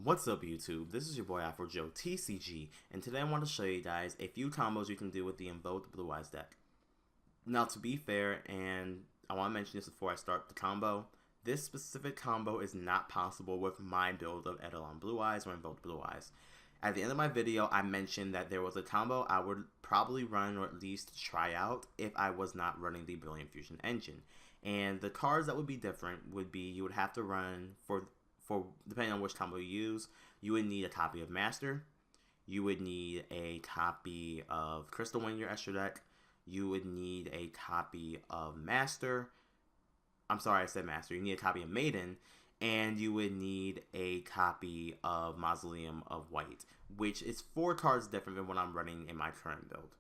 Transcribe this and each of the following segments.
What's up YouTube, this is your boy AfroJoeTCG, and today I want to show you guys a few combos you can do with the Invoked Blue-Eyes deck. Now to be fair, and I want to mention this before I start the combo, this specific combo is not possible with my build of Eidolon Blue-Eyes or Invoked Blue-Eyes. At the end of my video, I mentioned that there was a combo I would probably run or at least try out if I was not running the Brilliant Fusion engine. And the cards that would be different would be you would have to run for depending on which combo you use, you would need a copy of Master, you would need a copy of Crystal Wind in your extra deck, you would need a copy of Master, I'm sorry I said Master, you need a copy of Maiden, and you would need a copy of Mausoleum of White, which is 4 cards different than what I'm running in my current build.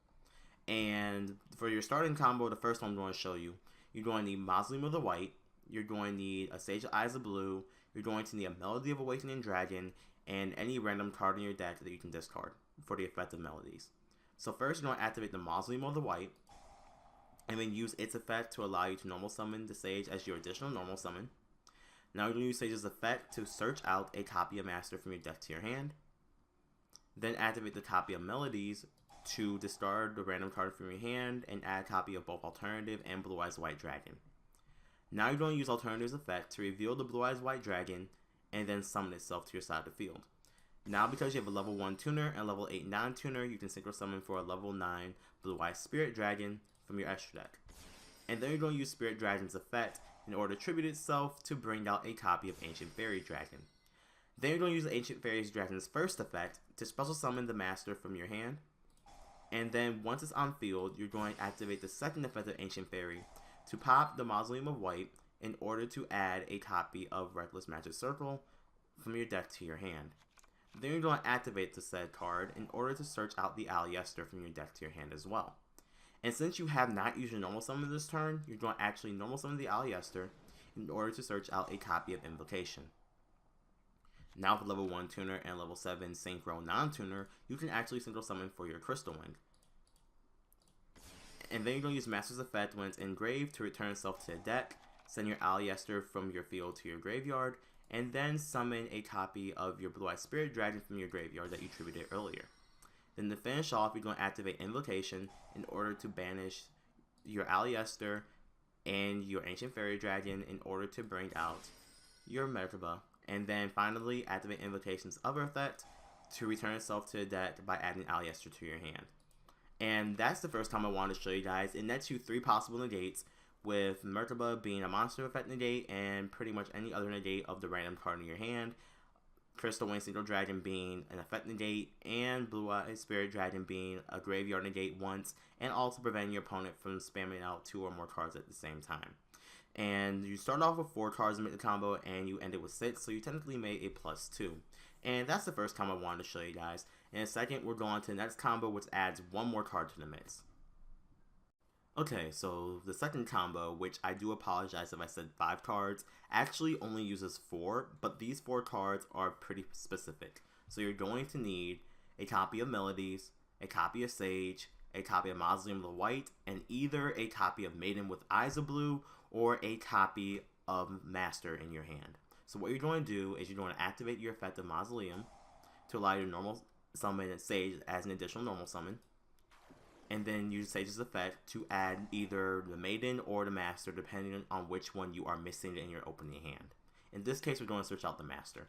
And for your starting combo, the first one I'm going to show you, you're going to need Mausoleum of the White, you're going to need a Sage of Eyes of Blue, you're going to need a Melody of Awakening Dragon, and any random card in your deck that you can discard for the effect of melodies. So first you're going to activate the Mausoleum of the White, and then use its effect to allow you to normal summon the Sage as your additional normal summon. Now you're going to use Sage's effect to search out a copy of Master from your deck to your hand. Then activate the copy of Melodies to discard the random card from your hand and add a copy of both Alternative and Blue-Eyes White Dragon. Now you're going to use Alternative's effect to reveal the Blue-Eyes White Dragon and then summon itself to your side of the field. Now because you have a level 1 tuner and level 8 non-tuner, you can synchro summon for a level 9 Blue-Eyes Spirit Dragon from your extra deck. And then you're going to use Spirit Dragon's effect in order to tribute itself to bring out a copy of Ancient Fairy Dragon. Then you're going to use the Ancient Fairy Dragon's first effect to special summon the Master from your hand. And then once it's on field, you're going to activate the second effect of Ancient Fairy to pop the Mausoleum of White in order to add a copy of Reckless Magic Circle from your deck to your hand. Then you're going to activate the said card in order to search out the Aleister from your deck to your hand as well. And since you have not used your normal summon this turn, you're going to actually normal summon the Aleister in order to search out a copy of Invocation. Now for level 1 tuner and level 7 synchro non-tuner, you can actually synchro summon for your Crystal Wind. And then you're going to use Master's effect when it's engraved to return itself to the deck, send your Aleister from your field to your graveyard, and then summon a copy of your Blue-Eyes Spirit Dragon from your graveyard that you tributed earlier. Then to finish off, you're going to activate Invocation in order to banish your Aleister and your Ancient Fairy Dragon in order to bring out your Merkaba. And then finally, activate Invocation's other effect to return itself to the deck by adding Aleister to your hand. And that's the first time I wanted to show you guys. It nets you 3 possible negates, with Merkaba being a monster effect negate and pretty much any other negate of the random card in your hand, Crystal Wind Single Dragon being an effect negate, and Blue-Eyes Spirit Dragon being a graveyard negate once, and also preventing your opponent from spamming out 2 or more cards at the same time. And you start off with 4 cards to make the combo, and you end it with 6, so you technically made a +2. And that's the first combo I wanted to show you guys. In a second, we're going to the next combo, which adds 1 more card to the mix. Okay, so the second combo, which I do apologize if I said 5 cards, actually only uses 4, but these 4 cards are pretty specific. So you're going to need a copy of Melodies, a copy of Sage, a copy of Mausoleum of the White, and either a copy of Maiden with Eyes of Blue or a copy of Master in your hand. So what you're going to do is you're going to activate your effect of Mausoleum to allow you to normal summon Sage as an additional normal summon, and then use Sage's effect to add either the Maiden or the Master depending on which one you are missing in your opening hand. In this case, we're going to search out the Master.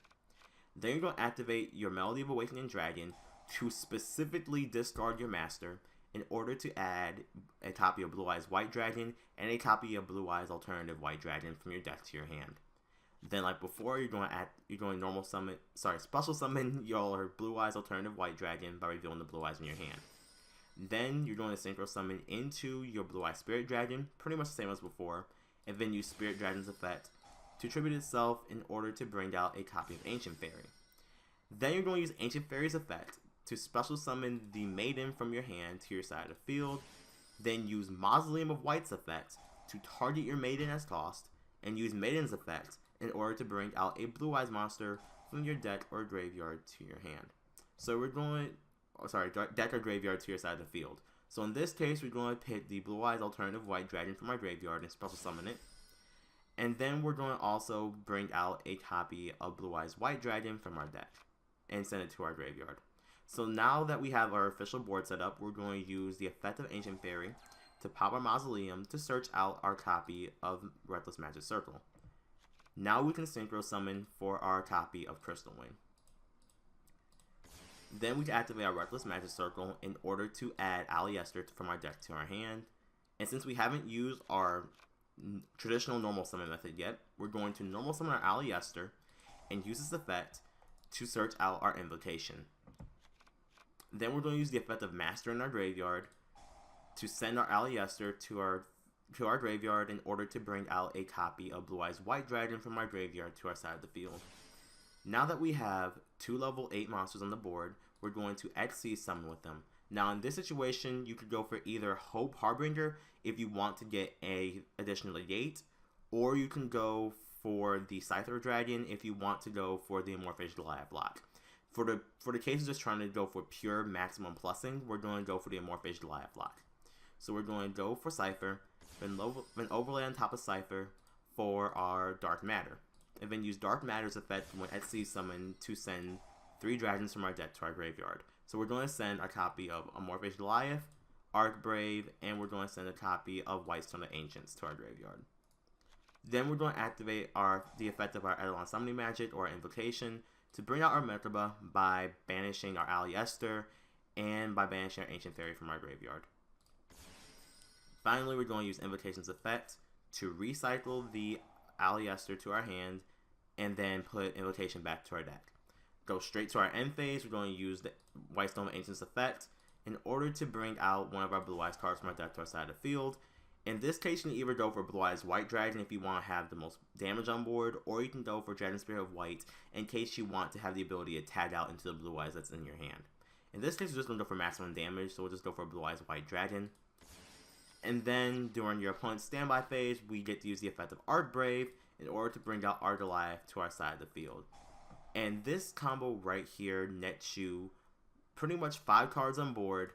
Then you're going to activate your Melody of Awakening Dragon to specifically discard your Master in order to add a copy of Blue-Eyes White Dragon and a copy of Blue-Eyes Alternative White Dragon from your deck to your hand. Then, like before, you're going to special summon your Blue-Eyes Alternative White Dragon by revealing the Blue-Eyes in your hand. Then you're going to synchro summon into your Blue-Eyes Spirit Dragon, pretty much the same as before, and then use Spirit Dragon's effect to tribute itself in order to bring out a copy of Ancient Fairy. Then you're going to use Ancient Fairy's effect to special summon the Maiden from your hand to your side of the field, then use Mausoleum of White's effect to target your Maiden as cost, and use Maiden's effect in order to bring out a Blue-Eyes monster from your deck or graveyard to your hand. So we're going, deck or graveyard to your side of the field. So in this case, we're going to pick the Blue-Eyes Alternative White Dragon from our graveyard and special summon it. And then we're going to also bring out a copy of Blue-Eyes White Dragon from our deck and send it to our graveyard. So now that we have our official board set up, we're going to use the effect of Ancient Fairy to pop our Mausoleum to search out our copy of Reckless Magic Circle. Now we can Synchro Summon for our copy of Crystal Wing. Then we can activate our Reckless Magic Circle in order to add Aleister from our deck to our hand. And since we haven't used our traditional normal summon method yet, we're going to normal summon our Aleister and use this effect to search out our invocation. Then we're going to use the effect of Master in our graveyard to send our Aleister to our graveyard in order to bring out a copy of Blue-Eyes White Dragon from our graveyard to our side of the field. Now that we have 2 level 8 monsters on the board, we're going to XC summon with them. Now in this situation, you could go for either Hope Harbinger if you want to get a additional negate, or you can go for the Scyther Dragon if you want to go for the Amorphous Goliath block. For the cases just trying to go for pure maximum plussing, we're going to go for the Amorphous Goliath block. So we're going to go for Cypher, then overlay on top of Cypher for our Dark Matter, and then use Dark Matter's effect when XC summon to send 3 dragons from our deck to our graveyard. So we're going to send a copy of Amorphous Goliath, Archbrave, and we're going to send a copy of Whitestone of Ancients to our graveyard. Then we're going to activate the effect of our Eidolon Summoning Magic or Invocation to bring out our Merkaba by banishing our Aleister and by banishing our Ancient Fairy from our graveyard. Finally, we're going to use Invocation's effect to recycle the Aleister to our hand and then put Invocation back to our deck. Go straight to our end phase, we're going to use the Whitestone of Ancients effect in order to bring out one of our Blue-Eyes cards from our deck to our side of the field. In this case, you can either go for Blue-Eyes White Dragon if you want to have the most damage on board, or you can go for Dragon Spirit of White in case you want to have the ability to tag out into the Blue-Eyes that's in your hand. In this case, we're just going to go for maximum damage, so we'll just go for Blue-Eyes White Dragon. And then, during your opponent's standby phase, we get to use the effect of Archbrave in order to bring out our Goliath to our side of the field. And this combo right here nets you pretty much 5 cards on board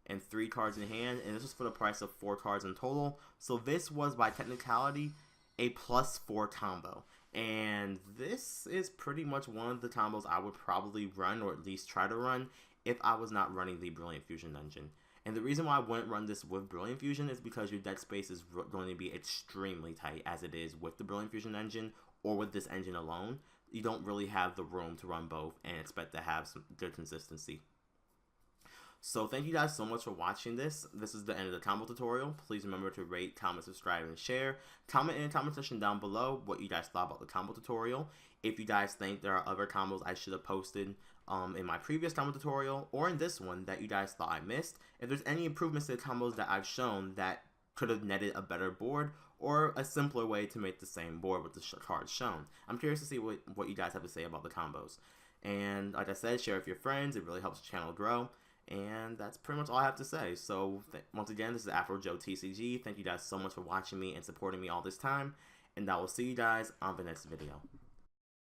and 3 cards in hand, and this was for the price of 4 cards in total. So this was, by technicality, a +4 combo. And this is pretty much one of the combos I would probably run, or at least try to run, if I was not running the Brilliant Fusion engine. And the reason why I wouldn't run this with Brilliant Fusion is because your deck space is going to be extremely tight, as it is with the Brilliant Fusion engine, or with this engine alone. You don't really have the room to run both and expect to have some good consistency. So thank you guys so much for watching this. This is the end of the combo tutorial. Please remember to rate, comment, subscribe, and share. Comment in the comment section down below what you guys thought about the combo tutorial. If you guys think there are other combos I should have posted in my previous combo tutorial or in this one that you guys thought I missed. If there's any improvements to the combos that I've shown that could have netted a better board or a simpler way to make the same board with the cards shown. I'm curious to see what you guys have to say about the combos. And like I said, share with your friends. It really helps the channel grow. And that's pretty much all I have to say. So once again, this is AfroJoeTCG. Thank you guys so much for watching me and supporting me all this time. And I will see you guys on the next video.